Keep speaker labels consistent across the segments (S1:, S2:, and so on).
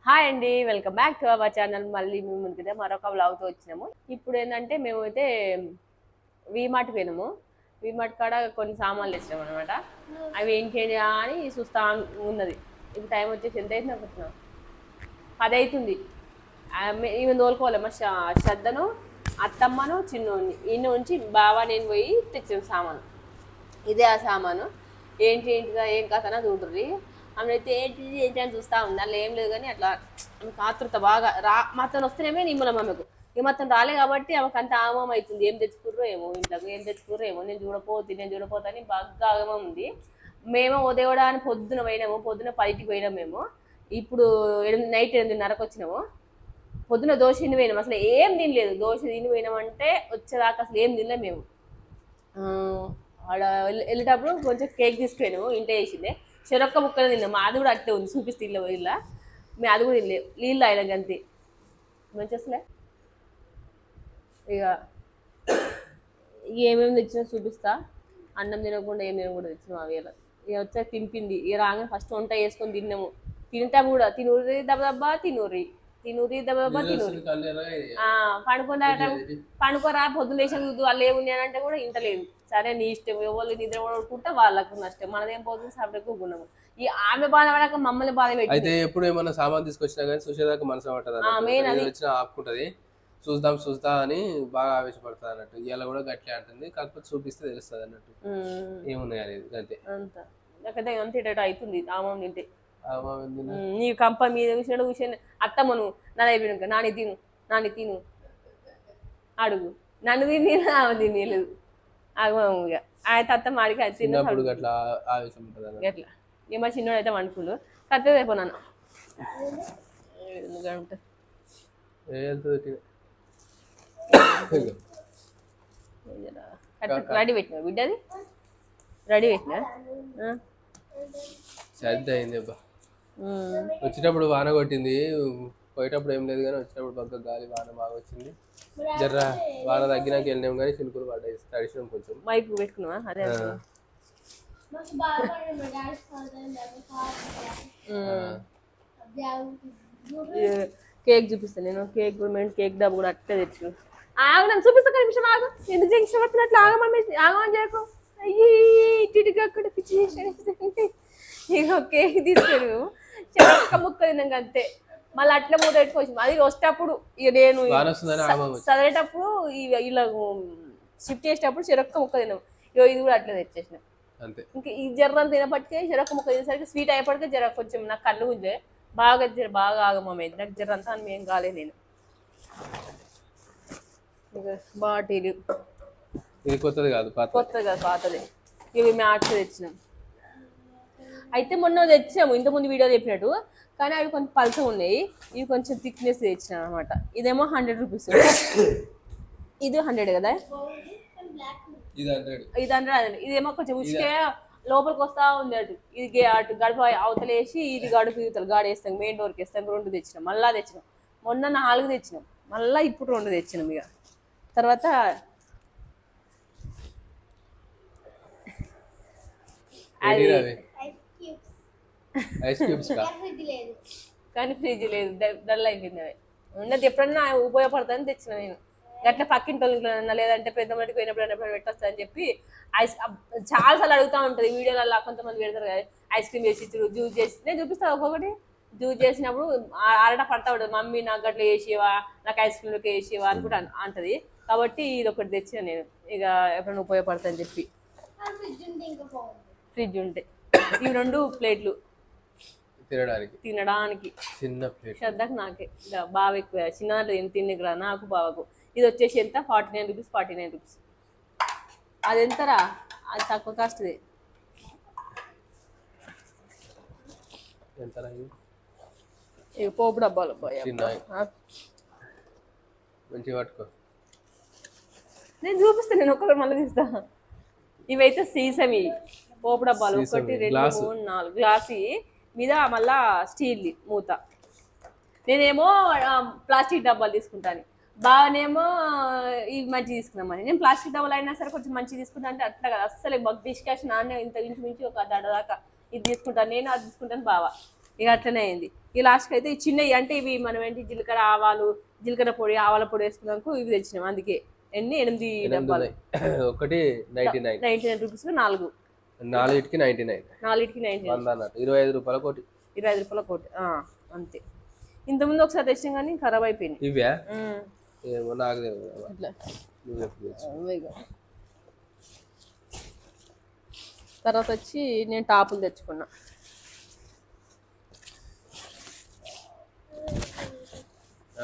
S1: Hi అండి, welcome back to our channel. మళ్ళీ మేము ముందుగా మరొక వ్లాగ్తో వచ్చినాము. ఇప్పుడు ఏంటంటే మేమైతే వీమార్ట్ పోయినాము. వీమార్ట్ కాడ కొన్ని సామాన్లు ఇచ్చినాం అనమాట. అవి ఏంటి అని చూస్తా ఉన్నది. ఇప్పుడు టైం వచ్చేసి ఎంత అవుతుంది అనుకుంటున్నాం, 10 అవుతుంది. ఈమె తోలుకోవాలి మా శ్రద్ధను, అత్తమ్మను, చిన్నోని ఈయన ఉంచి బావా నేను పోయి తెచ్చాం సామాను. ఇదే ఆ సామాను. ఏంటిదా ఏం కథనా చూడుర్రి. ఆమె అయితే ఏంటి అని చూస్తూ ఉంది. అలా ఏం లేదు కానీ అట్లా ఆమెకు ఆతృత బాగా మొత్తం వస్తేనేమే నిమ్మలం ఆమెకు. ఇక మొత్తం రాలే కాబట్టి ఆమెకు అంత ఆగమం అవుతుంది. ఏం తెచ్చుకుర్రో ఏమో, ఇంట్లోకి ఏం తెచ్చుకుర్రో ఏమో, నేను చూడపోతాని బాగా ఆగమం ఉంది. మేము ఉదయడా అని పొద్దున పోయినాము. పొద్దున 10కి పోయినాము మేము. ఇప్పుడు నైట్ 8:30కి వచ్చినాము. పొద్దున దోశ తిని పోయినాము. అసలు ఏం తినలేదు. దోశ తిని పోయినామంటే వచ్చేదాకా అసలు ఏం తినలేదు మేము. ఆడ వెళ్ళేటప్పుడు కొంచెం కేక్ తీసుకుపోయినాము. ఇంట్లో వేసిందే చెరొక్క ముక్కలు తిన్నాము. అది కూడా అట్టే ఉంది, చూపిస్తే ఇల్లు ఇలా మేము అది కూడా తినలేము. నీళ్ళు ఆయన గంతి మంచి అసలే. ఇక ఏమేమి తెచ్చినా చూపిస్తా. అన్నం తినకుండా ఏం తినకుండా తెచ్చినాము. అవి ఇలా ఇక వచ్చాక తింపింది. ఇక రాగానే ఫస్ట్ వంట వేసుకొని తిన్నాము. తింటా కూడా తినూరి దెబ్బ తినూరి దెబ్బ తినూరి పండుకోరా పొద్దున్న లేచిన చూద్దు వాళ్ళు ఏముంది అని అంటే కూడా ఇంటలేదు. సరే నీ ఇష్టం, ఎవరు నిద్ర పడుకుంటే వాళ్ళకు నష్టం, మనదేం పోతుంది. సపరేట్ కూకున్నాము. ఈ ఆమె బాధ పడక మమ్మల్ని బాధ పెట్టి
S2: అయితే ఎప్పుడు ఏమన్నా సామాన్ తీసుకొచ్చినా కానీ చూసేదాకా మనసు పట్టదు, ఆపుకుంటది. చూస్తా అని బాగా ఆవేశపడుతుంది అన్నట్టు. ఇలా కూడా గట్లే అంటుంది, కాకపోతే చూపిస్తే తెలుస్తుంది అన్నట్టు ఏమున్నాయి అనేది. అంతే
S1: అంతే అంతేట అవుతుంది. ఆమం తింటే నీ కంప మీద కూర్చొని అత్తమ్మను నా అయిపోయినాక నాని తిను అడుగు, నన్ను తిని ఆమె తినలేదు. ఇక ఆయన అత్తమ్మ ఆడికి అది తిన్నప్పుడు
S2: అట్లా ఆవేశం ఉంటుంది.
S1: ఎట్లా ఏమో చిన్నోడు అయితే వండుకుండు కరెక్ట్ అయిపోయినాను. రెడీ పెట్టినా బిడ్డ, అది రెడీ పెట్టినా.
S2: సర్ది అయింది అబ్బా. వచ్చేటప్పుడు వాన కొట్టింది, పోయేటప్పుడు ఏం లేదు కానీ వచ్చేటప్పుడు బాగా గాలి వాన బాగా వచ్చింది. జర్ర వాన తగ్గినాక వెళ్ళినాం కానీ చినుకులు పడ్డాయి, తడిసినాం కొంచెం.
S1: మైక్ పెట్టుకున్నావా? అదే కేక్ చూపిస్తాను నేను. కేక్ కేక్ డబ్బు కూడా అట్టే తెచ్చు. నన్ను చూపిస్తా నిమిషం ఆగు. ఎందుకు జంక్షన్ పడుతున్నట్లు ఆగమని చేయకు. అయ్యి ఇటుగా అక్కడ పిచ్చి చేసాడు. ఇక కేక్ తీసుకెళ్ళు చెక్క ముక్క తిన్నాక అంతే. మళ్ళీ అట్లా మూత పెట్టుకోవచ్చు. అది వచ్చేటప్పుడు ఇక నేను చదివేటప్పుడు ఇలా షిఫ్ట్ చేసేటప్పుడు చెరొక్క ముక్క తిన్నాం. ఇక ఇది కూడా అట్లా తెచ్చేసిన. ఇంకా ఈ జర్రం తినపట్టికే చెరొక్క ముక్క తినేసరికి స్వీట్ అయిపోయికే జర కొంచెం నాకు కళ్ళు ఉండే బాగా ఆగమైంది. నాకు జర అంతా ఏం కాలేదు. నేను బాటిల్
S2: కొత్తది కాదు
S1: పాతది. ఇవి మ్యాట్స్ తెచ్చినాం. అయితే మొన్న తెచ్చాము ఇంతకుముందు వీడియో చెప్పినట్టు, కానీ అవి కొంచెం పల్స ఉన్నాయి. ఇవి కొంచెం థిక్నెస్ తెచ్చినాం అనమాట. ఇదేమో 100 రూపీస్, ఇది 100 కదా. ఇది 100. ఇదేమో కొంచెం ఉచికే లోపలికి వస్తా ఉంది. అటు గడప అవతలేసి ఇది గడుపు ఇవతలు గాడేస్తాం, మెయిన్ డోర్కి వేస్తాం. 2 తెచ్చినాం. మళ్ళా తెచ్చినాం. మొన్న 4 తెచ్చినాం. మళ్ళీ ఇప్పుడు 2 తెచ్చినాం. ఇక తర్వాత కానీ ఫ్రిడ్జ్ లేదు, డల్ అయిపోయింది. అవి ఉన్నది ఎప్పుడన్నా ఉపయోగపడుతుందని తెచ్చిన నేను. గట్లా పక్కింటి వాళ్ళ లేదంటే పెద్ద మటుకు పోయినప్పుడు ఎప్పుడైనా పెట్టొస్తా అని చెప్పి చాలా సార్లు అడుగుతూ ఉంటుంది. వీడియోలలో కొంతమంది పెడతారు కదా, ఐస్ క్రీమ్ చేసి జ్యూస్ చేసి. నేను చూపిస్తాను ఒక్కొక్కటి. జ్యూస్ చేసినప్పుడు ఆరట పడతా ఉంటుంది, మమ్మీ నాకు అట్లా వేసేవా, నాకు ఐస్ క్రీమ్లోకి వేసేవా అని కూడా అంటది. కాబట్టి ఇది ఒకటి తెచ్చిన నేను, ఇక ఎప్పుడైనా ఉపయోగపడతా అని చెప్పి. ఫ్రిడ్జ్ ఉంటే ఇవి 2 ప్లేట్లు తినడానికి. చిన్న ప్లేట్ శ్రద్ధకు నాకే బాగా ఎక్కువ. చిన్న దాంట్లో తిండి కదా నాకు బావకు. ఇది వచ్చేసి ఎంత 49 రూపీస్. అది ఎంతరా? అది తక్కువ కాస్ట్ది. ఇక పోపు డబ్బాలు నేను చూపిస్తాను. నేను ఒక్కరు మళ్ళీ తీస్తా. ఇవైతే సీసమి పోపు డబ్బాలు. 1 2 3 4 గ్లాసు మీద మళ్ళా స్టీల్ మూత. నేనేమో ప్లాస్టిక్ డబ్బాలు తీసుకుంటాను. బాగానేమో ఇవి మంచి తీసుకుందామని. నేను ప్లాస్టిక్ డబ్బాలు అయినా సరే కొంచెం మంచి తీసుకుంటా అంటే అట్లా కదా. అస్సలు డిస్కషన్ నాన్నే ఇంత ఇంచుమించు ఒక దడ దాకా ఇది తీసుకుంటాను నేను, అది తీసుకుంటాను బావ. ఇక అట్లనే అయింది. ఈ లాస్ట్కి అయితే ఈ చిన్నవి అంటే ఇవి మనం ఏంటి జీలకర్ర ఆవాలు, జీలకర్ర పొడి, ఆవాల పొడి వేసుకున్నాక ఇవి తెచ్చినాం. అందుకే ఎన్ని 8 డబ్బాలు.
S2: ఒకటి 99
S1: 99 రూపీస్ 4.
S2: 4కి 99.
S1: 4కి 99.
S2: 100 అన్నట్టు 25 రూపాయల కోటి.
S1: 25 రూపాయల కోటి అంతే. ఇంతకుముందు ఒకసారి తెచ్చినాం కానీ ఖరాబ్ అయిపోయింది.
S2: ఇవే
S1: ఉమ్.
S2: ఏమో నాకు తెలియదు.
S1: అట్లా
S2: నువ్వు ఎప్పుడు తెచ్చావు?
S1: ఇగో. తర్వాత వచ్చి నేను టాపులు తెచ్చుకున్నా.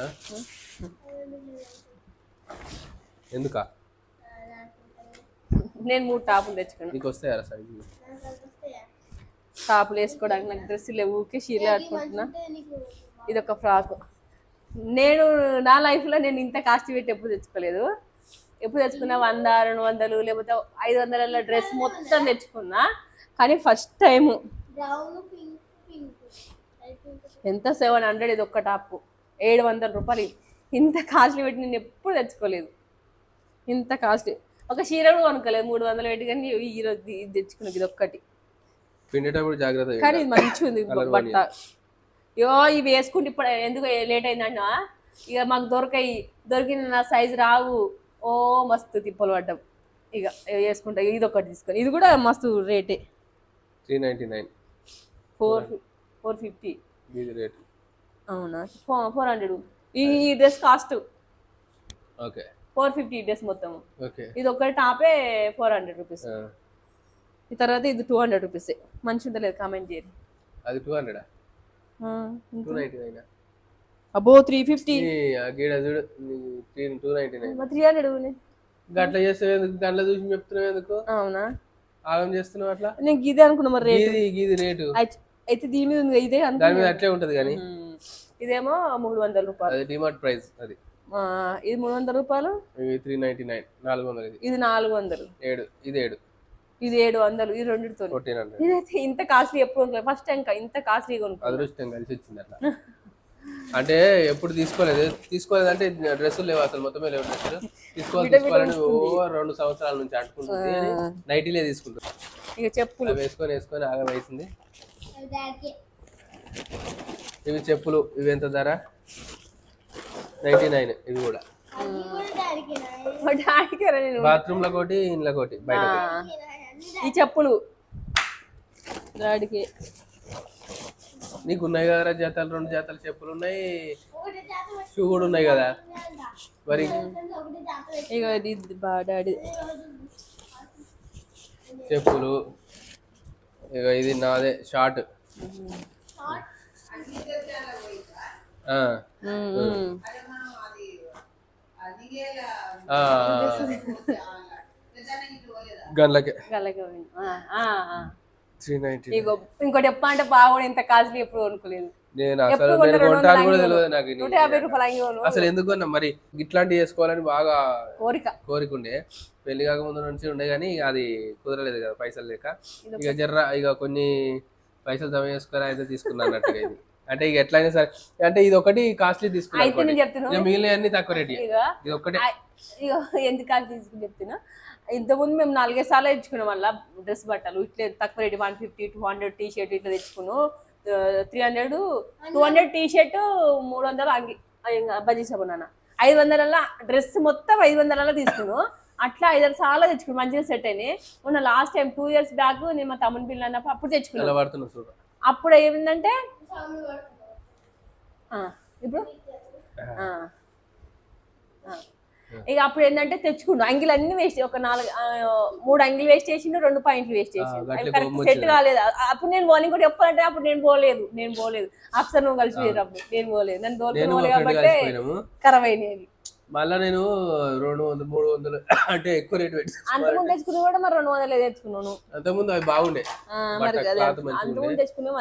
S2: ఆ? ఎందుకా
S1: నేను 3 టాపులు తెచ్చుకున్నా.
S2: నీకు వస్తాయా సైజు?
S1: టాపులు వేసుకోవడానికి నాకు డ్రెస్సులు లేవు, ఊరికే చీరలు కట్టుకుంటున్నా. ఇది ఒక ఫ్రాక్. నేను నా లైఫ్లో నేను ఇంత కాస్ట్ పెట్టి ఎప్పుడు తెచ్చుకోలేదు. ఎప్పుడు తెచ్చుకున్నా 100, 200 లేకపోతే 500 డ్రెస్ మొత్తం తెచ్చుకున్నా. కానీ ఫస్ట్ టైము ఎంత 700 ఇది ఒక్క టాప్, 700 రూపాయలు. ఇంత కాస్ట్లీ పెట్టి నేను ఎప్పుడు తెచ్చుకోలేదు. ఇంత కాస్ట్లీ ఒక చీర కూడా కొనుక్కోలేదు 300 పెట్టి. కానీ ఈరోజు ఇది తెచ్చుకున్నది ఇది ఒక్కటి.
S2: పిండేటప్పుడు జాగ్రత్త.
S1: కానీ ఇది మంచిగా ఉంది బట్ట. యో ఇవి వేసుకుంటే ఇప్పుడు ఎందుకు లేట్ అయిందన్నా, ఇక మాకు దొరికిన నా సైజు రావు. ఓ మస్తు తిప్పలు పడ్డాం. ఇక వేసుకుంటా. ఇది ఒకటి తీసుకొని, ఇది కూడా మస్తు రేటే
S2: 399.
S1: 450
S2: ఇది రేట్.
S1: అవునా 400. ఈ డ్రెస్ కాస్ట్
S2: ఓకే
S1: 450 డ్రెస్ మొత్తం.
S2: ఓకే.
S1: ఇది ఒకటి టాపే 400 రూపీస్. ఈ తర్వాత ఇది 200 రూపీస్. మంచి ఉందా లేదు కామెంట్ చేయండి.
S2: అది 200. 299.
S1: అబ్బో 350.
S2: గీడ చూడు 299.
S1: 300.
S2: గట్ల చేస్తావు ఎందుకు? గంటల చూసి చెప్తున్నావు ఎందుకు?
S1: అవునా
S2: ఆగం చేస్తున్నావు అట్లా.
S1: నేను గీదే అనుకున్నా మరి రేటు.
S2: గీది రేటు
S1: అయితే దీని మీద ఉంది ఇదే
S2: దాని మీద అట్లే ఉంటది. కానీ
S1: ఇదేమో 300 రూపాయలు.
S2: అది డిమార్ట్ ప్రైస్. అది
S1: ఇది 300 రూపాయలు.
S2: 399. 400.
S1: ఇది 400.
S2: 7. ఇది 7.
S1: ఇది 700. ఈ రెండుతో
S2: 1400.
S1: ఇదైతే ఇంత కాస్ట్లీ ఎప్పుడు కొనుక్కోలేదు. ఫస్ట్ టైం ఇంత కాస్ట్లీ కొనుక్కో.
S2: అదృష్టం కలిసి వచ్చింది అట్లా. అంటే ఎప్పుడు తీసుకోలేదు అంటే డ్రెస్సులు లేవు అసలు, మొత్తమే లేవు డ్రెస్సులు. తీసుకోవాలని 2 సంవత్సరాల నుంచి అంటుకుంటుంది. నైటీలే తీసుకుంటుంది.
S1: ఇక చెప్పులు
S2: వేసుకొని ఆగం వేసింది. ఇవి చెప్పులు. ఇవి ఎంత ధర? 99. ఇవి కూడా బాత్రూమ్ లో కోటి, ఇంట్లో కోటి, బయట.
S1: ఈ చెప్పులు డాడీకి.
S2: నీకు ఉన్నాయి కదా జతలు, 2 జతలు చెప్పులు ఉన్నాయి, షూ కూడా ఉన్నాయి కదా మరి.
S1: ఇక ఇది డాడీ
S2: చెప్పులు. ఇక ఇది నాదే షార్ట్. గన్లకే 390.
S1: ఇంకోటి చెప్పా అంటే బాగుంది. ఇంత కాస్ట్లీ ఎప్పుడు కొనుక్కోలేదు
S2: నేను. అసలు కొంటాను కూడా తెలియదు నాకు.
S1: 150 రూపాయలు అంగి
S2: అసలు ఎందుకు మరి ఇట్లాంటివి చేసుకోవాలని బాగా
S1: కోరిక
S2: ఉండే. పెళ్లి కాకముందు నుంచి ఉండే కానీ అది కుదరలేదు కదా పైసలు లేక. ఇక ఇక కొన్ని పైసలు జమ చేసుకొని అయితే తీసుకున్నా అన్నట్టుగా. ఇది అంటే ఇక ఎట్లయినా సరే అంటే ఇది ఒకటి కాస్ట్లీ తీసుకున్నాను, మిగిలిన అన్ని తక్కువ రేట్. ఇది ఒకటి
S1: ఎందుకు కాస్ట్లీ తీసుకుని చెప్తున్నా. ఇంతకుముందు మేము 4 సార్లు తెచ్చుకున్నాం వల్ల డ్రెస్ బట్టలు ఇట్లా తక్కువ రేటు 150, 200 టీ షర్ట్ ఇట్లా తెచ్చుకున్నాం. 300, 200 టీ షర్ట్, 300 అంగి బజ్జీ సబునాన. 500 డ్రెస్ మొత్తం 500 తీసుకున్నాం. అట్లా 5 సార్లు తెచ్చుకున్నాం. మంచిగా సెట్ అయినాయి. మొన్న లాస్ట్ టైం 2 years బ్యాక్ నేను మా తమ్ముని పిల్లలు అన్నప్పుడు అప్పుడు తెచ్చుకున్నాను. అప్పుడు ఏమిందంటే ఇప్పుడు ఇక అప్పుడు ఏంటంటే తెచ్చుకుండు అంగిలు అన్ని వేస్ట్. ఒక 3 అంగిలు వేస్ట్ చేసిండు, 2 పాయింట్లు వేస్ట్ చేసిండు. అవి కరెక్ట్ సెట్ కాలేదు. అప్పుడు నేను మార్నింగ్ కూడా చెప్పాలంటే అప్పుడు నేను పోలేదు. అప్సర్ నువ్వు కలిసి అప్పుడు నేను పోలేదు. నన్ను దోలుకోవాలి కాబట్టి ఖరాబ్ అయినాయి.
S2: మళ్ళా నేను 200, 300 అంటే ఎక్కువ రేట్ పెట్టి
S1: అంతకుముందు తెచ్చుకున్నా కూడా మరి 200 తెచ్చుకున్నాను.
S2: అంతకుముందు అవి బాగుండే.
S1: అంతకుముందు తెచ్చుకున్నాం.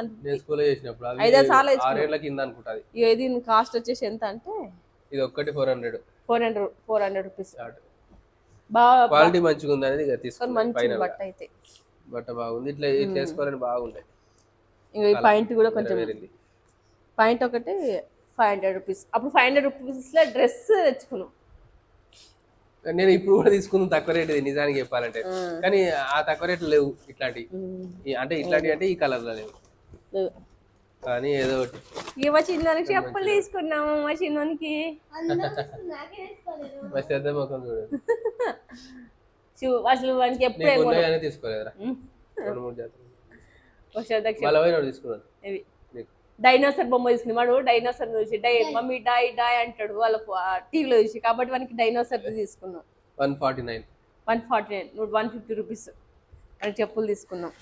S2: 5 సార్లు 6 ఏళ్ల కింద అనుకుంటా.
S1: ఇది కాస్ట్ వచ్చేసి ఎంత అంటే
S2: ఇది ఒక్కటి
S1: 400 రూపీస్.
S2: క్వాలిటీ మంచిగా ఉంది అనేది
S1: తీసుకుని
S2: బట్ట బాగుంది. ఇట్లా చేసుకోవాలని బాగుండే.
S1: ఈ పాయింట్ కూడా కొంచెం పాయింట్ ఒకటి 500 రూపీస్. అప్పుడు 500 రూపీస్ లో డ్రెస్ తెచ్చుకున్నాం.
S2: నేను ఇప్పుడు కూడా తీసుకున్నాను తక్కువ రేట్ నిజానికి చెప్పాలంటే. కానీ ఆ తక్కువ రేట్లు లేవు ఇట్లాంటి. అంటే ఇట్లాంటి అంటే ఈ కలర్ లో లేవు. కానీ ఏదో ఒకటి
S1: ఇక మా చిన్నోనికి చెప్పులు తీసుకున్నాము మా చిన్నోనికి.
S2: మస్తు పెద్ద ముఖం చూడండి.
S1: అసలు వానికి ఎప్పుడు
S2: తీసుకోలేదురా 2-3 జాతర తీసుకున్నాను.
S1: ఇవి డైనోసర్ బొమ్మ తీసుకుని వాడు డైనోసర్ చూసి మమ్మీ డాయ్ డాయ్ అంటాడు వాళ్ళ టీవీలో చూసి, కాబట్టి వానికి డైనోసర్ తీసుకున్నాం.
S2: 149
S1: నువ్వు 150 రూపీస్ అని చెప్పులు తీసుకున్నాం.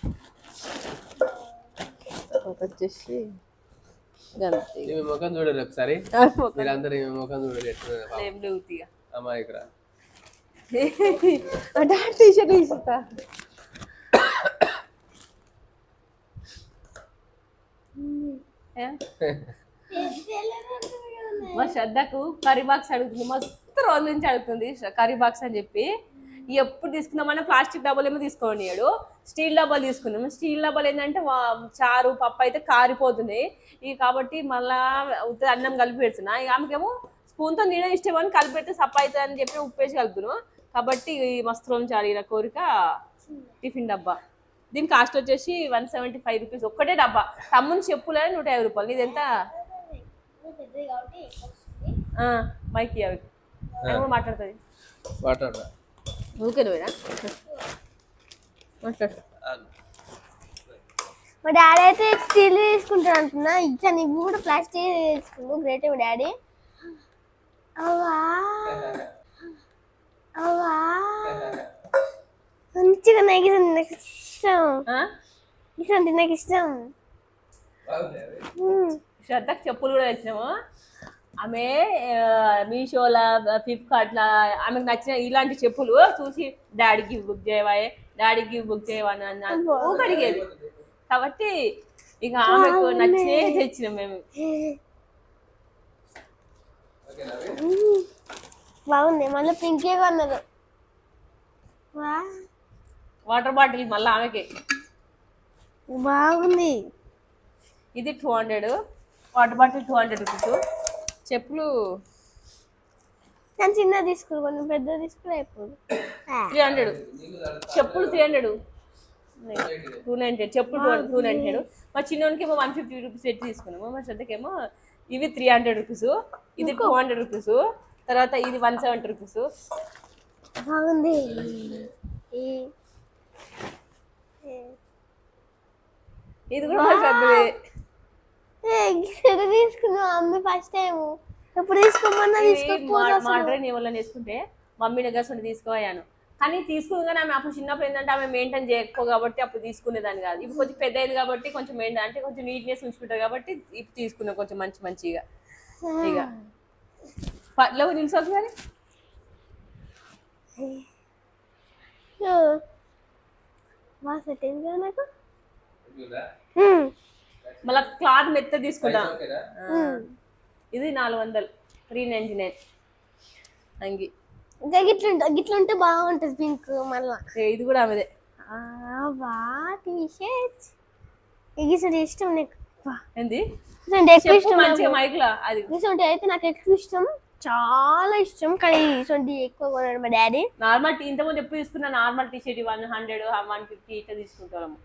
S1: వచ్చేసి
S2: ముఖం చూడరు ఒకసారి మీరందరూ ముఖం చూడరు అమ్మాయికురా
S1: టీషర్ట్ తీసుకుంటా. మా శ్రద్ధకు కర్రీ బాక్స్ అడుగుతుంది, మస్తు రోజుల నుంచి అడుగుతుంది కర్రీ బాక్స్ అని చెప్పి. ఎప్పుడు తీసుకున్నామన్నా ప్లాస్టిక్ డబ్బాలు ఏమో తీసుకోనియాడు, స్టీల్ డబ్బాలు తీసుకున్నాము. స్టీల్ డబ్బాలు ఏంటంటే చారు పప్పు అయితే కారిపోతున్నాయి ఇక, కాబట్టి మళ్ళా అన్నం కలిపి పెడుతున్నా. ఇక ఆమెకేమో స్పూన్తో నీడ ఇష్టం అని కలిపి పెడితే సప్ప అవుతుంది అని చెప్పి ఉప్పేసి కలుపుతున్నాను. కాబట్టి మస్తు రోజు అడిగిన కోరిక టిఫిన్ డబ్బా. దీని కాస్ట్ వచ్చేసి 175 రూపీస్ ఒక్కటే డబ్బా. తమ్ముని చెప్పులే 150 రూపాయలు. ఇది ఎంత మైకి అవి మాట్లాడుతుంది ఊకే నువ్వేనా మాట్లాడు.
S3: మా డాడీ అయితే స్టీల్ తీసుకుంటాడు అంటున్నా, ఇచ్చా నువ్వు కూడా ప్లాస్టిక్ తీసుకున్నావు. గ్రేట్ మా డాడీ. అవా అవా మంచిగా నాకు ఇష్టం, ఇసంటి నాకు ఇష్టం.
S1: శ్రద్ధకు చెప్పులు కూడా తెచ్చినాము. ఆమె మీషోలా ఫ్లిప్కార్ట్లా ఆమెకు నచ్చిన ఇలాంటి చెప్పులు చూసి డాడీకి బుక్ చేయవని అన్న అడిగేది. కాబట్టి ఇక ఆమెకు నచ్చే తెచ్చినాం మేము.
S3: బాగుంది. మళ్ళీ పింకే కొన్నది
S1: వాటర్ బాటిల్ మళ్ళీ ఆమెకే
S3: బాగుంది.
S1: ఇది 200 వాటర్ బాటిల్ 200 రూపీస్. చెప్పులు
S3: నేను చిన్న తీసుకుని పెద్ద తీసుకుని అయిపోదు
S1: 300. చెప్పులు 300, 290. చెప్పులు 290. మా చిన్నోనికి ఏమో 150 రూపీస్ పెట్టి తీసుకున్నాము. మా శ్రద్ధకేమో ఇవి 300 రూపీస్, ఇది 200 రూపీస్, తర్వాత ఇది 170 రూపీస్.
S3: బాగుంది.
S1: ఇది కూడా శ్రద్ధే
S3: తీసుకున్నా అమ్మ ఫస్ట్ టైం. ఎప్పుడు తీసుకోమన్నా
S1: మాడ్రైన్ ఎవరైనా వేసుకుంటే మమ్మీ దగ్గర తీసుకోయాను. కానీ తీసుకుని ఆమె అప్పుడు చిన్నప్పుడు ఏంటంటే ఆమె మెయింటైన్ చేయకపో కాబట్టి అప్పుడు తీసుకునేదాన్ని కాదు. ఇప్పుడు కొంచెం పెద్ద అయింది కాబట్టి కొంచెం మెయింటైన్ అంటే కొంచెం నీట్నెస్ ఉంచుకుంటారు కాబట్టి ఇప్పుడు తీసుకున్నాం కొంచెం మంచిగా. ఇక పట్ల నిలిచోదు కానీ
S3: నాకు
S1: మళ్ళీ క్లాత్ మెత్త తీసుకుంటా. ఇది 400, 399 అంగి.
S3: ఇంకా గిట్లుంటే బాగుంటది పింక్. మళ్ళా
S1: ఇది కూడా ఆమెదే.
S3: టీషర్ట్స్ ఇష్టం నీకు
S1: ఏంది
S3: మంచిగా
S1: మైక్లా అది
S3: అయితే నాకు ఎక్కువ ఇష్టం, చాలా ఇష్టం. కానీ ఇటువంటి ఎక్కువ కొన్నాడు మా డాడీ.
S1: నార్మల్ ఇంతకుముందు ఎప్పుడు తీసుకున్నా నార్మల్ టీషర్ట్ 100, 150 ఇట్లా తీసుకుంటాము.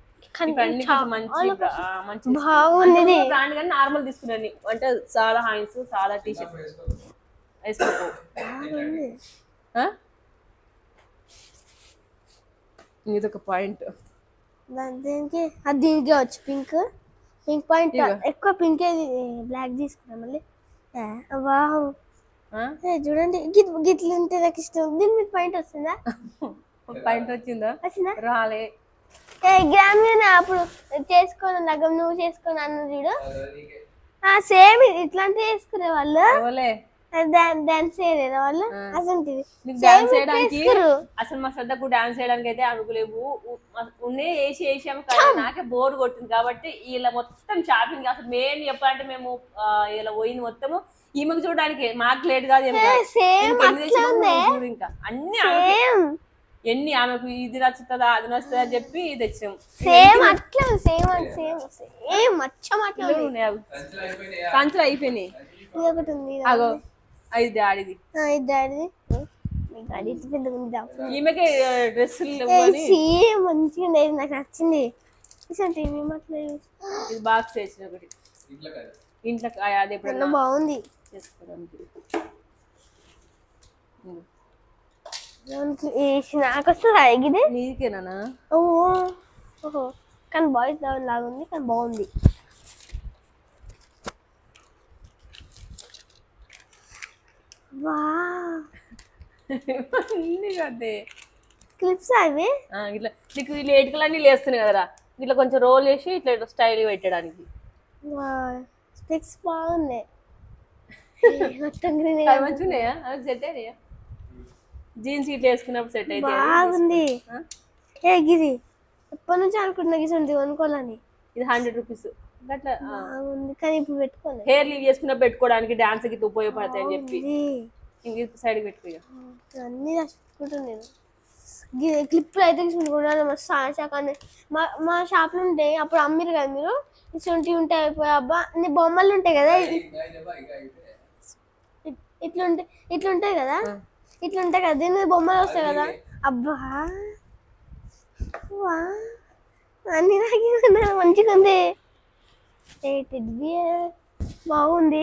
S3: బాగుంది
S1: బ్రాండ్ కానీ నార్మల్ తీసుకున్నాను అంటే చాలా హ్యాండ్స్ చాలా టీషర్ట్ వేసుకో. ఇదొక పాయింట్
S3: దీనికి వచ్చి పింక్ పాయింట్ ఎక్కువ పింక్ బ్లాక్ తీసుకున్నా. మళ్ళీ వావ్ చూడండి గిట్లు ఉంటే నాకు ఇష్టం. దీని మీద పాయింట్ వస్తుందా?
S1: పాయింట్ వచ్చిందా? రాలే.
S3: గ్రామీణ అప్పుడు చేసుకొని నగం నువ్వు చేసుకొని అన్న చూడు సేమ్ ఇట్లాంటివి వేసుకునే వాళ్ళు. డాన్స్ చేయలేదా వాళ్ళు?
S1: అసలు మా శ్రద్ధకు డాన్స్ చేయడానికి అయితే అనుకోలేవు. వేసి ఆమె నాకే బోర్ కొట్టింది కాబట్టి ఇలా మొత్తం షాపింగ్. అసలు మెయిన్ చెప్పాలంటే మేము ఇలా పోయింది మొత్తము ఈమెకు చూడడానికి. మాకు లేట్ కాదు ఇంకా అన్ని ఎన్ని ఆమెకు ఇది నచ్చుతుందా అది నచ్చుతుందా అని చెప్పి తెచ్చాము. సంచులు అయిపోయినాయి. అగో ఇది డాడీది. ఈమెకే డ్రెస్సులు
S3: మంచిగా నాకు నచ్చింది.
S1: ఇది బాక్స్ వేసిన ఒకటి ఇంట్లో అది ఎప్పుడన్నా
S3: బాగుంది
S1: చేసుకోవడానికి.
S3: నాకు వస్తుందా ఇది
S1: నీకేనా?
S3: ఓహో కానీ బాయ్స్ లాగా ఉంది కానీ బాగుంది. వా
S1: అదే
S3: క్లిప్స్ అవి
S1: ఇట్లా నీకు వీళ్ళు ఎటుకలన్నీ లేస్తున్నాయి కదరా, ఇట్లా కొంచెం రోల్ వేసి ఇట్లా స్టైల్ పెట్టడానికి.
S3: స్పెక్స్ బాగున్నాయి మొత్తం
S1: మంచిగా ఉన్నాయా? అవి సెట్ అయ్యాయా? జీన్స్ ఇట్లా వేసుకున్నప్పుడు సెట్ అయితే
S3: బాగుంది. ఏ గిరి ఎప్పటి నుంచి అనుకుంటున్నా గిసండి కొనుక్కోవాలని.
S1: ఇది 100 రూపీస్ అట్లా
S3: బాగుంది కానీ ఇప్పుడు పెట్టుకోలేదు.
S1: హెయిర్ లీవ్ చేసుకున్న పెట్టుకోవడానికి డాన్స్ కి ఉపయోగపడతాయి అని చెప్పి ఇంక సైడ్ పెట్టుకో.
S3: అన్ని రాసుకుంటాను నేను. క్లిప్లు అయితే తీసుకుంటున్నాను మస్తు కానీ మా షాప్ లో ఉంటాయి అప్పుడు అమ్మిరు కదా మీరు ఇటువంటి ఉంటాయి అయిపోయి అబ్బా అన్ని బొమ్మలు ఉంటాయి కదా ఇట్లుంటాయి కదా ఇట్లుంటాయి కదా దీని బొమ్మలు వస్తాయి కదా అబ్బా అన్ని నాకు మంచిగా ఉంది. బాగుంది.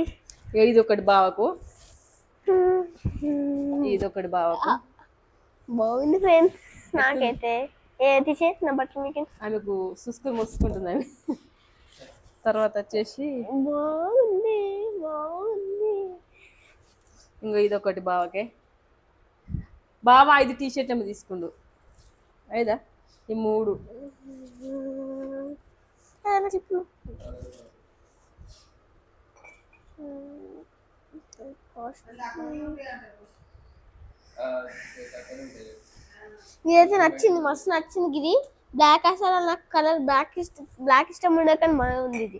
S1: ఇది ఒకటి బావకు, ఇది ఒకటి బావకు.
S3: బాగుంది ఫ్రెండ్స్. నాకైతే ఏది చేసిన బట్టలు మీకు
S1: ఆమెకు చూసుకుని మూసుకుంటుంది ఆమె. తర్వాత వచ్చేసి
S3: బాగుంది బాగుంది.
S1: ఇంకో ఇది ఒకటి బావకే. బావ 5 టీషర్ట్ ఏమో తీసుకుండు. 5 ఈ 3
S3: చెప్పు. ఇదైతే నచ్చింది మస్తు నచ్చింది. ఇది బ్లాక్ అసలు నాకు కలర్ బ్లాక్ ఇష్టం ఉండే కానీ మన ఉంది ఇది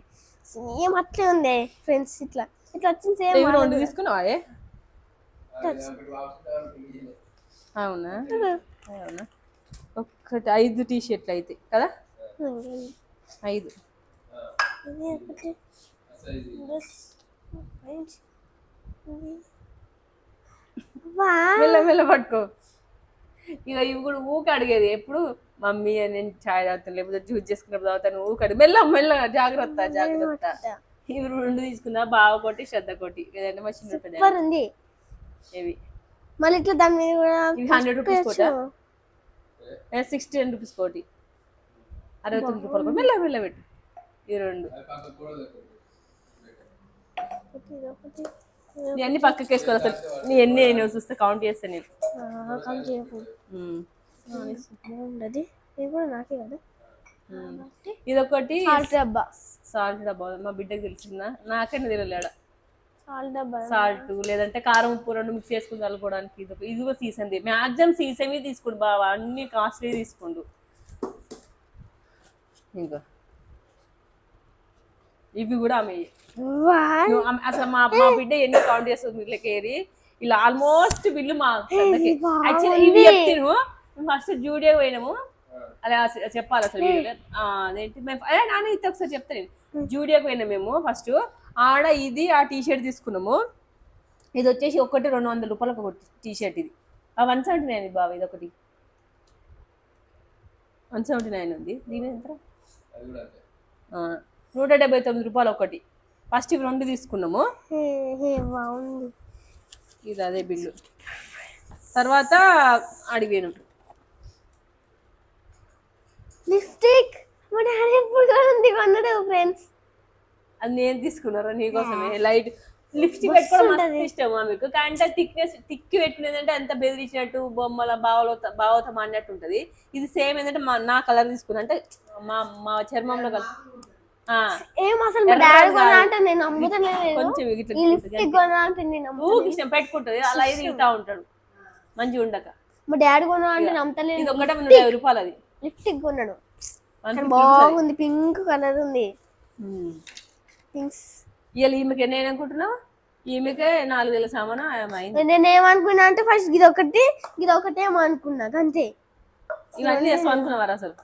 S3: సేమ్ అట్లే ఉంది ఫ్రెండ్స్. ఇట్లా వచ్చింది సేమ్.
S1: 2 తీసుకున్నావా? అవునా అవునా. ఒకటి 5 టీషర్ట్లు అయితే కదా 5. మెల్ల పట్టుకో. ఇక ఇవి కూడా ఊక అడిగేది ఎప్పుడు మమ్మీ నేను చాయ్ తాగుతాను లేకపోతే జ్యూస్ చేసుకున్నప్పుడు తాగుతాను ఊకడి మెల్ల జాగ్రత్త. ఇవి 2 తీసుకున్నా బావ కొట్టి శ్రద్ధ కొట్టి లేదంటే మా చిన్న ఉంటుంది. ఇవి
S3: మళ్ళీ ఇట్లా దాని మీద కూడా
S1: 100 రూపీస్ కోట 60 రూపీస్ కోటి 69 రూపాయలు మెల్ల పెట్టు. ఈ 2 నీ అన్ని పక్కకి వేసుకోవాలి. అసలు నీ ఎన్ని అయినా చూస్తే కౌంట్ చేస్తాను నేను. ఇదొకటి సాల్ట్ డబ్బా. మా బిడ్డకి తెలిసిందా? నాకైనా తెలియలేడా సాల్ట్ లేదంటే కారం ఉప్పు 2 మిక్స్ చేసుకుని కలుపుకోవడానికి. ఇది కూడా సీసంది. మ్యాక్సిమం సీసమే తీసుకోండు బావా, అన్ని కాస్ట్లీ తీసుకోండు. ఇంకా ఇవి కూడా ఆమె అసలు మా బిడ్డ ఎన్ని కౌంట్ చేస్తుంది వీళ్ళకేరి ఇలా ఆల్మోస్ట్ బిల్లు మా యాక్చువల్లీ ఇవి చెప్తాను. ఫస్ట్ జూడియో పోయినాము అలా చెప్పాలి అసలు అదేంటి నాన్న ఇది ఒకసారి చెప్తాను. జూడియోకి పోయినాం మేము ఫస్ట్. ఆడ ఇది ఆ టీషర్ట్ తీసుకున్నాము. ఇది వచ్చేసి ఒకటి 200 రూపాయలకు ఒక టీషర్ట్. ఇది 179 బాబా. ఇది ఒకటి 179 ఉంది. దీని ఎంత 179 రూపాయలు ఒకటి. ఫస్ట్ ఇవి 2 తీసుకున్నాము. ఇది అదే బిల్లు. తర్వాత అడిగాను
S3: లిప్స్టిక్ ఫ్రెండ్స్.
S1: అది నేను తీసుకున్నారా నీకోసమే. లైట్ లిప్స్టిక్ పెట్టుకోవడం ఇష్టం మీకు. కానీ థిక్నెస్ థిక్ పెట్టుకునేదంటే అంత బెదిరించినట్టు బొమ్మల భావోతం అన్నట్టు ఉంటది. ఇది సేమ్ ఏంటంటే నా కలర్ తీసుకున్నా అంటే మా చర్మంలో కొంచెం పెట్టుకుంటది అలా ఇది ఇస్తా ఉంటాడు మంచిగా ఉండక.
S3: మా డాడీ కొన్నా అంటే నమ్మతలేదు.
S1: ఇది 150 రూపాయలు. అది
S3: లిప్స్టిక్ కొన్నాడు బాగుంది. పింక్ కలర్ ఉంది.
S1: ఇవాళ ఈమెకి ఎన్ని అనుకుంటున్నావు? ఈమెకే 4000 సామాను అయింది.
S3: నేనేమనుకున్నా అంటే ఫస్ట్ ఇది ఒకటి ఏమో అనుకున్నా అంతే.
S1: ఇవన్నీ చేస్తాం అనుకున్నావారు అసలు?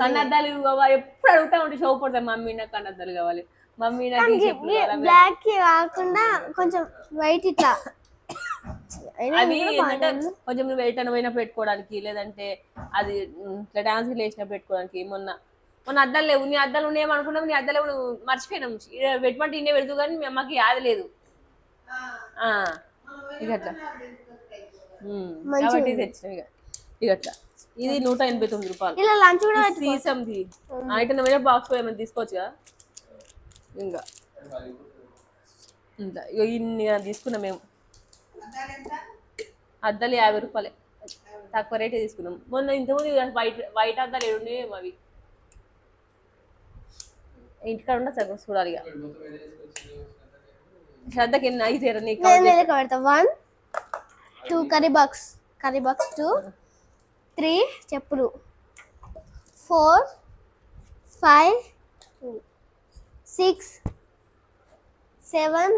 S1: కన్నద్దాలు ఎప్పుడు అడుగుతా ఉంటే షో పడతాయి. మమ్మీ నాకు కన్నద్దాలు కావాలి, మమ్మీ నాకు
S3: బ్లాక్ కాకుండా కొంచెం వైట్ ఇట్లా.
S1: అవి ఏంటంటే కొంచెం నువ్వు వెయిట్ అయినా పెట్టుకోవడానికి లేదంటే అది ఇట్లా డాన్స్ వేసినా పెట్టుకోవడానికి. మొన్న మన అద్దాలు లేవు, నీ అద్దాలు ఉన్నాయేమనుకున్నాం, నీ అద్దాలు మర్చిపోయినాం, పెట్టమంటే ఇన్నే పెడుతూ కానీ మాకు యాద లేదు. ఇక అట్లా కాబట్టి తెచ్చిన ఇక అట్లా. ఇది 189 రూపాయలు.
S3: ఇలా లంచ్ కూడా
S1: సీసంది ఐటమ్ మీద బాక్స్ ఏమైనా తీసుకోవచ్చు కదా. ఇంకా ఇంకా ఇక ఇన్ని తీసుకున్నాం మేము. అద్దాలు 50 రూపాయలే, తక్కువ రేటే తీసుకున్నాం. మొన్న ఇంతకుముందు వైట్ అద్దాలు ఏడున్నాయి అవి ఇంటికాడ ఉన్న సగం చూడాలి. ఇక శ్రద్ధకి ఎన్ని అయితే నీకు
S3: 1 2 కర్రీ బాక్స్ 2 3 చెప్పులు 4 5 6 7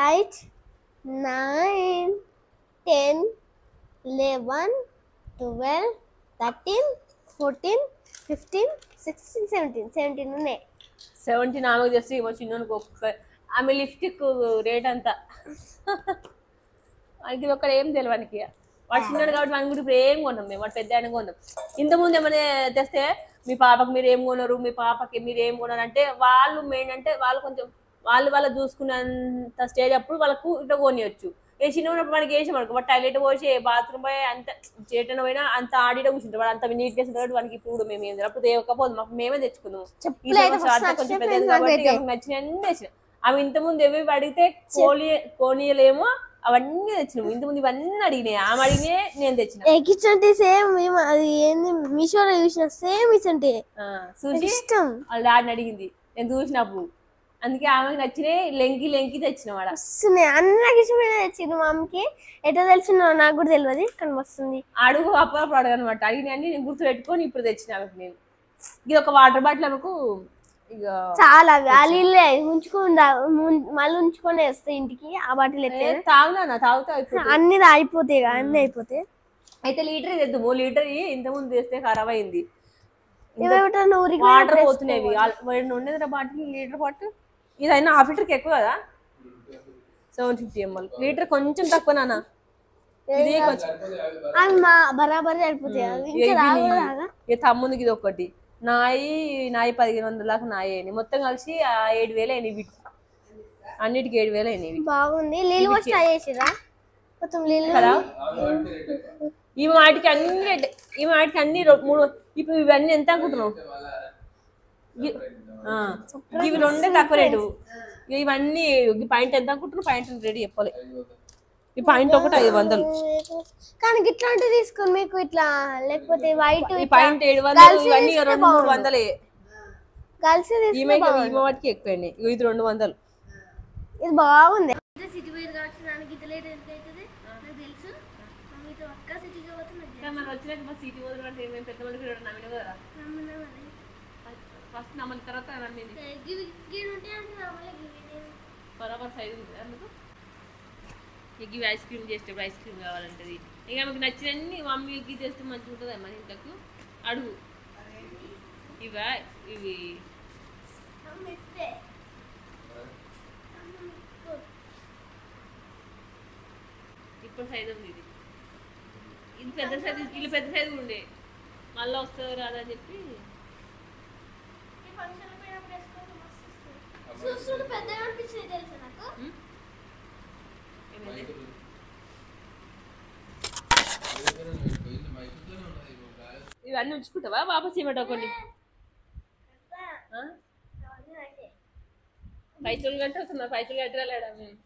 S3: 8 9 10 11 12 13 14 15 16 17 ఉన్నాయి.
S1: 17 ఆమెకు చేస్తే ఏమో చిన్నోనికి ఒక్క ఆమె లిప్స్టిక్ రేట్ అంతా వానికి ఒక్కడ ఏం తెలియనికి. వాడు చిన్నాడు కాబట్టి వాని గురించి ఇప్పుడు ఏం కొన్నాం మేము, వాడు పెద్ద ఆయన కొన్నాం. ఇంతకుముందు ఏమైనా తెస్తే మీ పాపకి మీరు ఏం కొన్నారు, మీ పాపకి మీరు ఏం కొన్నారు అంటే వాళ్ళు మెయిన్ అంటే వాళ్ళు కొంచెం వాళ్ళు చూసుకునేంత స్టేజ్ అప్పుడు వాళ్ళకు ఇట్లా కొనియచ్చు. ఏ చిన్న ఉన్నప్పుడు మనకి వేసాం అనుకో, వాడు టాయిలెట్ పోసి బాత్రూమ్ పోయి అంత చేయటం పోయినా అంత ఆడిలో కూర్చుంటాం, వాడు అంత నీట్నెస్ ఉంటుంది వానికి. ఇప్పుడు మేము ఏం అప్పుడు దేవకపోదు, మాకు మేమే తెచ్చుకుందాం. కొంచెం పెద్దది కాబట్టి నచ్చిన అన్ని తెచ్చిన. అవి ఇంతకుముందు ఏవి అడిగితే కోనియలేమో అవన్నీ తెచ్చినాము. ఇంతకుముందు ఇవన్నీ అడిగినాయి, ఆమె అడిగినే నేను తెచ్చిన.
S3: ఎక్కించంటే సేమ్ అది ఏంది మీషోలో చూసిన సేమ్ ఇచ్చంటే
S1: చూసి వాళ్ళ డాడీని అడిగింది నేను చూసినప్పుడు, అందుకే ఆమెకి నచ్చినాయి లెంకి తెచ్చిన. వాడు
S3: వస్తున్నాయి అన్ని నాకు ఇష్టమైన తెచ్చింది. మా అమ్మకి ఎట్లా తెలిసిందో నాకు కూడా తెలియదు, కానీ వస్తుంది.
S1: అడుగు అప్పుడప్పుడు అడగనమాట, అడిగినాయని నేను గుర్తు పెట్టుకొని ఇప్పుడు తెచ్చిన ఆమెకు. నేను ఇది ఒక వాటర్ బాటిల్ ఆమెకు ఇక
S3: చాలా వ్యాలీలే ఉంచుకుందా, మళ్ళీ ఉంచుకొని వస్తాయి ఇంటికి. ఆ బాటిల్
S1: తాగుతా
S3: అన్ని అయిపోతాయి, అన్ని అయిపోతాయి.
S1: అయితే లీటర్ తెద్దాము. లీటర్ ఇంతకుముందు తెస్తే ఖరాబ్ అయింది,
S3: ఊరికి
S1: వాటర్ పోతున్నాయి. ఉండేది బాటిల్ లీటర్ బాటిల్ ఇది అయినా హాఫ్ లీటర్కి ఎక్కువ కదా, 750 ml. లీటర్ కొంచెం తక్కువ నాన్న, ఇది
S3: బరాబర్ అయిపోతాయి.
S1: తమ్ముందుకి ఇది ఒకటి, నాయి 1500 దాకా నాయి అయినాయి. మొత్తం కలిసి 7000 అయినాయి. వీటికి అన్నిటికి 7000 అయినాయి.
S3: బాగుంది. నీళ్ళు కూడా ట్రై చేసిరా మొత్తం నీళ్ళు
S1: కదా. ఈ వాటికి అన్ని 3. ఇప్పుడు ఇవన్నీ ఎంత అనుకుంటున్నావు? ఇవి 2 తక్కువ రేటు. ఇవన్నీ పాయింట్ ఎంత అనుకుంటున్నావు? పాయింట్ రెడీ చెప్పాలి. ఈ పాయింట్ ఒకటి 500.
S3: కానీ ఇట్లాంటి తీసుకుని మీకు ఇట్లా లేకపోతే వైట్
S1: ఈ పాయింట్ 700, ఇవన్నీ 200-300.
S3: కలిసి
S1: ఈమె వాటికి ఎక్కువైంది. ఇది 200.
S3: ఇది బాగుంది.
S1: ఫస్ట్ నమ్మని తర్వాత బరాబర్ సైజు ఇవి ఐస్ క్రీమ్ చేసేటప్పుడు ఐస్ క్రీమ్ కావాలంటది. ఇక ఆమెకు నచ్చినన్ని మమ్మీకి చేస్తే మంచిగా ఉంటుంది. మన ఇంతకు అడుగు ఇవా ఇవి ఇప్పుడు సైజు ఉంది. ఇది పెద్ద సైజు, వీళ్ళు పెద్ద సైజు ఉండే మళ్ళీ వస్తుంది రాదని చెప్పి ఇవన్నీ ఉంచుకుంటావా వాపస్ ఇవ్వటం కొన్ని పైసలు గంట వస్తున్నా, పైసలు కట్టలేడా మేము.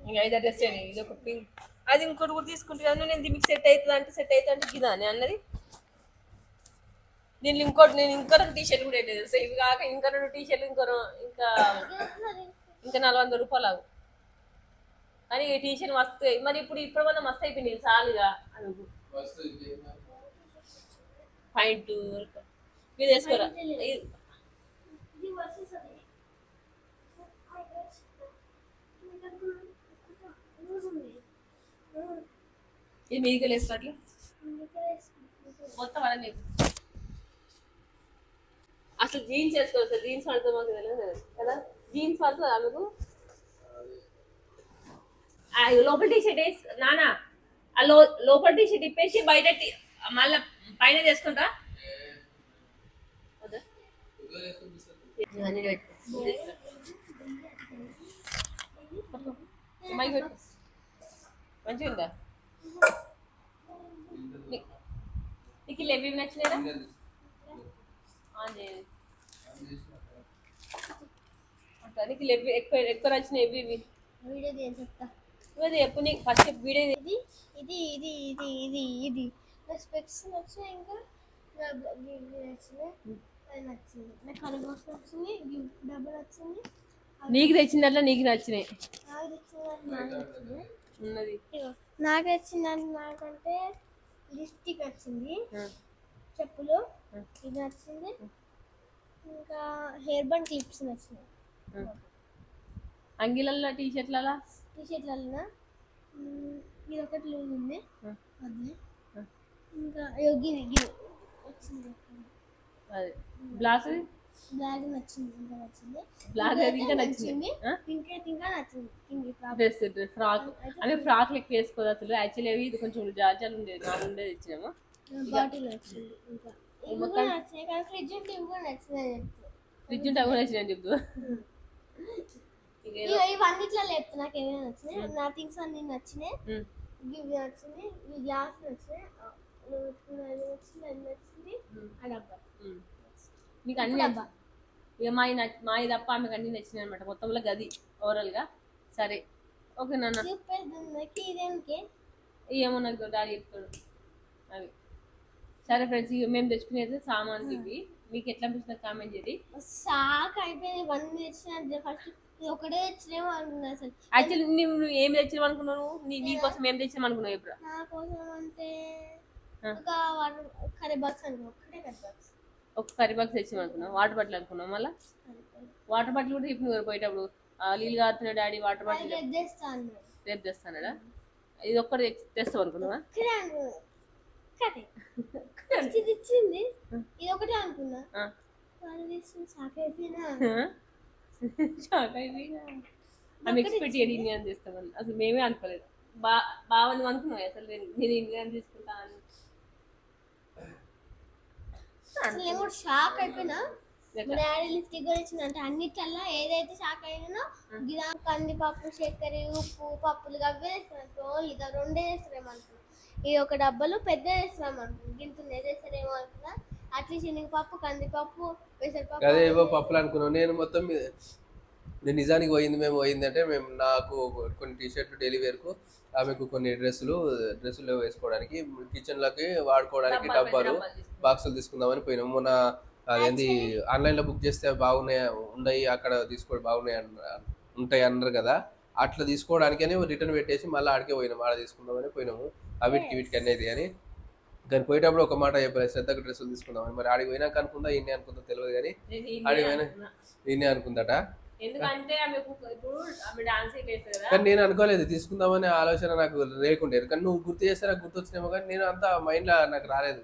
S1: ఇంకా ఇది డ్రెస్ ఇది ఒక పింక్, అది ఇంకోటి కూడా తీసుకుంటే కదా. నేను మీకు సెట్ అవుతుంది అంటే ఇదా అని అన్నది. నేను ఇంకోటి ఇంకా 2 టీషర్ట్ కూడా వెళ్ళేది తెలుసా. ఇవి కాక ఇంకా 2 టీషర్ట్లు ఇంకా 400 రూపాయలు అవు. కానీ ఈ టీషర్ట్ మస్తు. మరి ఇప్పుడు వల్ల మస్తు అయిపోయింది చాలుగా. అడుగు పాయింట్ మీరు వేసుకోరా. ఇది మీదికి వేసుకోవట్లే మొత్తం అలా. అసలు జీన్స్ వేసుకోవచ్చు, జీన్స్ పడుతుంది మాకు తెలియదు కదా. జీన్స్ పడుతుందా మీకు? లోపల టీషర్ట్ వేసి నానా ఆ లోపల టీషర్ట్ ఇప్పేసి బయట మళ్ళీ పైన తీసుకుంటా మంచిగా నీకు ఇవి ఏవి నచ్చినాయిరా నీకు ఎక్కువ ఎక్కువ నచ్చినాయి ఇవి
S3: వీడియో తీసి చెప్తా
S1: ఇవి ఎప్పుడు నీకు ఫస్ట్ వీడియో
S3: ఇది ఇది ఇది ఇది ఇది ఇది నా స్పెక్స్ నచ్చాయి ఇంకా నా నచ్చినాయి అది నచ్చింది నా కలర్ బాక్స్ నచ్చింది గిఫ్ట్ డబ్బా నచ్చింది
S1: నీకు తెచ్చిందట్లా నీకు నచ్చినాయి
S3: నాకు తెచ్చిందని నాకు నచ్చింది
S1: ఉన్నది
S3: నాకు నచ్చిందని నాకంటే లిప్స్టిక్ నచ్చింది చెప్పులు ఇది నచ్చింది ఇంకా హెయిర్ బండ్ క్లిప్స్ నచ్చినాయి
S1: అంగిలల్లో టీషర్ట్లలో
S3: టీషర్ట్లలో ఇది ఒకటి లూజ్ ఉంది అదే ఇంకా యోగిని వచ్చింది
S1: అదే బ్లాక్
S3: బ్లాక్ నచ్చింది ఇంకా నచ్చింది
S1: బ్లాక్ అది ఇంకా నచ్చింది
S3: పింక్ అయితే ఇంకా నచ్చింది పింక్
S1: డ్రెస్ ఫ్రాక్ అంటే ఫ్రాక్ లెక్క వేసుకోదు అసలు యాక్చువల్లీ అవి ఇది కొంచెం జాజాలు ఉండేది నా ఉండేది ఇచ్చినాము
S3: బాటిల్ నచ్చింది ఇంకా ఇవి కూడా నచ్చినాయి కానీ ఫ్రిడ్జ్ ఉంటే ఇవి కూడా నచ్చినాయి
S1: ఫ్రిడ్జ్ ఉంటే అవి నచ్చినాయి అని చెప్తూ
S3: ఇవన్నిట్లో లేపుతా నాకు ఏమైనా నచ్చినాయి నా థింగ్స్ అన్ని నచ్చినాయి ఇవి నచ్చింది ఈ గ్లాస్ నచ్చినాయి నచ్చింది అది నచ్చింది ఆ డబ్బా
S1: మీకు అన్ని ఇక మాయి తప్ప ఆమెకు అన్ని నచ్చినాయి అనమాట మొత్తంలో గది ఓవరాల్ గా సరే ఓకే నాన్న
S3: ఇదేంటి
S1: ఏమో నాకు డాడీ చెప్తాడు అవి సరే ఫ్రెండ్స్ ఇక మేము తెచ్చుకునేది సామాన్లు ఇవి మీకు ఎట్లా అనిపిస్తుంది కామెంట్ చేయండి
S3: షాక్ అయిపోయింది ఇవన్నీ తెచ్చిన ఫస్ట్ ఒకటే తెచ్చినేమో అనుకున్నా అసలు
S1: యాక్చువల్లీ నువ్వు ఏం తెచ్చినావు అనుకున్నావు నీకోసం ఏం తెచ్చినాం అనుకున్నావు ఇప్పుడు
S3: నా కోసం అంటే ఒక కర్రీ బాక్స్ అనుకో ఒకటే కర్రీ బాక్స్
S1: ఒక కర్రీ బాక్స్ తెచ్చినాం అనుకున్నావు వాటర్ బాటిల్ అనుకున్నావు మళ్ళీ వాటర్ బాటిల్ కూడా ఇప్పుడు పోయేటప్పుడు నీళ్ళు కారుతున్నా డాడీ వాటర్ బాటిల్ రేపు తెస్తానడా ఇది ఒక్కటి తెస్తావు అనుకున్నావా
S3: ఇచ్చింది ఇది ఒకటే అనుకున్నా షాక్ అయిపోయినా
S1: ఆమె ఎక్స్పెక్ట్ చేయడం ఇండియన్ చేస్తామని అసలు మేమే అనుకోలేదు బాగా నువ్వు అనుకున్నావు అసలు నేను ఇండియన్ తీసుకుంటా అని
S3: అసలు నేను కూడా షాక్ అయిపోయినా డాడీ లిప్స్టిక్ గురించి అంటే అన్నిట్లల్లో ఏదైతే షాక్ అయినానో గిరా కందిపప్పు చక్కెర ఉప్పు పప్పులు అవే వేస్తున్నాను ఇక రెండే వేస్తున్నాం అనుకున్నా ఇది ఒక డబ్బాలు పెద్ద వేస్తున్నాం అనుకున్నా గింత వేసేస్తారేమో అనుకున్నా అట్లీస్ట్ శనగపప్పు కందిపప్పు పెసరపప్పు
S2: అదే ఏవో పప్పులు అనుకున్నాం నేను మొత్తం నేను నిజానికి మేము పోయిందంటే మేము నాకు కొన్ని టీషర్ట్లు డైలీ వేర్కు ఆమెకు కొన్ని డ్రెస్సులు వేసుకోవడానికి కిచెన్లోకి వాడుకోవడానికి డబ్బాలు బాక్సులు తీసుకుందామని పోయినాము మొన్న అదేంటి ఆన్లైన్లో బుక్ చేస్తే ఉన్నాయి అక్కడ తీసుకోవడం ఉంటాయి అన్నారు కదా అట్లా తీసుకోవడానికని రిటర్న్ పెట్టేసి మళ్ళీ ఆడికే పోయినాము ఆడ తీసుకుందామని పోయినాము వీటికి అనేది అని కానీ పోయేటప్పుడు ఒక మాట చెప్పలేదు శ్రద్ధగా డ్రెస్సులు తీసుకుందామని మరి ఆడికి పోయినాక అనుకుందా ఇన్నే అనుకుందా తెలియదు కానీ ఆడికి పోయినా ఇన్నే అనుకుందట కానీ నేను అనుకోలేదు తీసుకుందామనే ఆలోచన నాకు లేకుండే కానీ నువ్వు గుర్తు చేస్తే నాకు గుర్తొచ్చినేమో కానీ నేను అంత మైండ్లో నాకు రాలేదు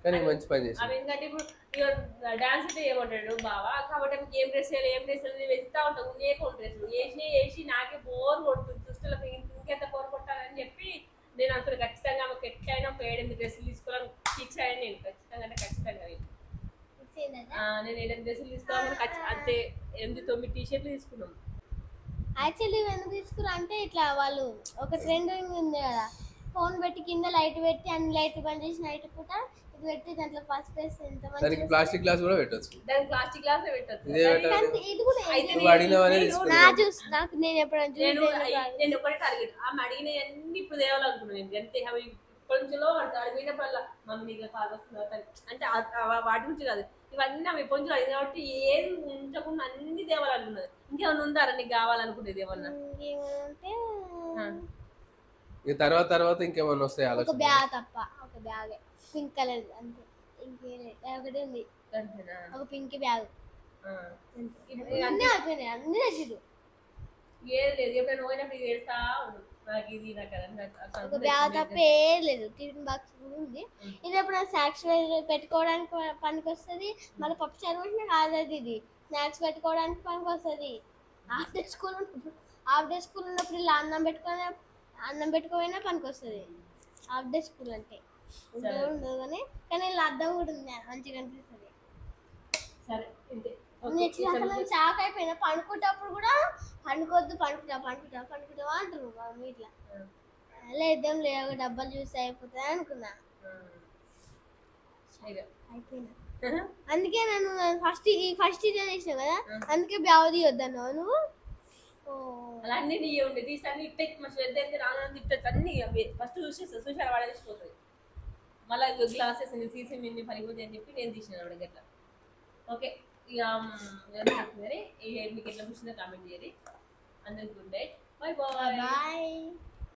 S2: కానీ మంచి పని చేసి
S1: ఎందుకంటే ఇప్పుడు డాన్స్ అయితే ఏమంటాడు బావా కాబట్టి ఏం డ్రెస్ వెళ్తా ఉంటాం డ్రెస్ వేసి నాకే బోర్ కొడుతుంది దుస్తులకు ఇంకెంత బోర్ కొట్టాలని చెప్పి నేను అనుకున్నాను ఖచ్చితంగా ఆమెకు ఎట్లయినా ఒక 7-8 డ్రెస్సులు తీసుకోవాలని ఫిక్స్ అయ్యాను నేను ఖచ్చితంగా నేను 7 డ్రెస్సులు తీసుకోవాలని అంతే 8-9 టీషర్ట్లు తీసుకున్నాం
S3: యాక్చువల్లీ ఎందుకు తీసుకున్నా అంటే ఇట్లా వాళ్ళు ఒక ట్రెండ్ ఉంది కదా ఫోన్ పెట్టి కింద లైట్ పెట్టి అన్ని లైట్ బంద్ చేసి నైట్ పూట ఇది పెట్టి దాంట్లో ఫస్ట్ ప్లేస్ ఎంత మంచి
S2: ప్లాస్టిక్ గ్లాస్ కూడా పెట్టొచ్చు
S1: దానికి ప్లాస్టిక్ గ్లాస్ పెట్టొచ్చు
S3: ఇది కూడా నాకు నేను ఎప్పుడైనా
S1: నేను ఒకటే టార్గెట్ ఆమె అడిగిన అన్ని ఇప్పుడు తేవాలనుకున్నాను నేను అంతే అవి ఇప్పటి నుంచో అడిగినప్పుడల్లా మమ్మీ కాల్ వస్తుంది అంటే వాటి నుంచి కాదు ఇవన్నీ ఆమె ఇప్పటి నుంచి అడిగింది కాబట్టి ఏం ఉంచకుండా అన్ని తేవాలనుకున్నది ఇంకేమన్నా ఉందారా నీకు కావాలనుకునేది ఏమన్నా
S2: తర్వాత ఇంకేమన్నా వస్తాయి
S3: ఒక బ్యాగ్ తప్ప ఒక బ్యాగ్ పింక్ కలర్ అంతే ఇంకేం ఒకటి ఉంది ఒక పింక్ బ్యాగ్ అన్నీ అయిపోయినాయి అన్ని నచ్చింది
S1: ఏది లేదు ఎప్పుడైనా పోయినప్పుడు ఇది వేస్తా నాకు ఇది
S3: ఒక బ్యాగ్ తప్ప ఏం లేదు టిఫిన్ బాక్స్ కూడా ఉంది ఇది ఎప్పుడు స్నాక్స్ పెట్టుకోవడానికి పనికి వస్తుంది మళ్ళీ పప్పు చారు కాదు ఇది స్నాక్స్ పెట్టుకోవడానికి పనికి వస్తుంది హాఫ్ డే స్కూల్ ఉన్నప్పుడు ఇలా అన్నం పెట్టుకొని అన్నం పెట్టుకోపోయినా పనికి వస్తుంది హాఫ్ డే స్కూల్ అంటే ఉండదు కానీ కానీ ఇలా అర్థం కూడా ఉంది మంచిగా అనిపిస్తుంది
S1: సరే ఇంతే
S3: అసలు షాక్ అయిపోయినా పండుకుంటప్పుడు కూడా పండుకుంటావా అంటారు మమ్మీ ఇట్లా లేదేం లేదు డబ్బాలు చూస్తే అయిపోతుంది అనుకున్నా అయిపోయినా అందుకే నేను ఫస్ట్ ఇదే చేసిన కదా అందుకే బ్యాగ్ తీయొద్దన్నావు నువ్వు
S1: అలా అన్ని నీ ఉండే తీసాన్ని ఇట్టే శ్రద్ధ రానంది ఇట్టే అన్ని ఫస్ట్ చూసారు వాడే తీసిపోతుంది మళ్ళీ గ్లాసెస్ సీసీ మిన్ని పడిపోతాయి అని చెప్పి నేను తీసిన వాడికి అట్లా ఓకే ఇక మరి మీకు ఎట్లా కూర్చుందో కామెంట్ చేయండి అందరికి good night bye bye
S3: bye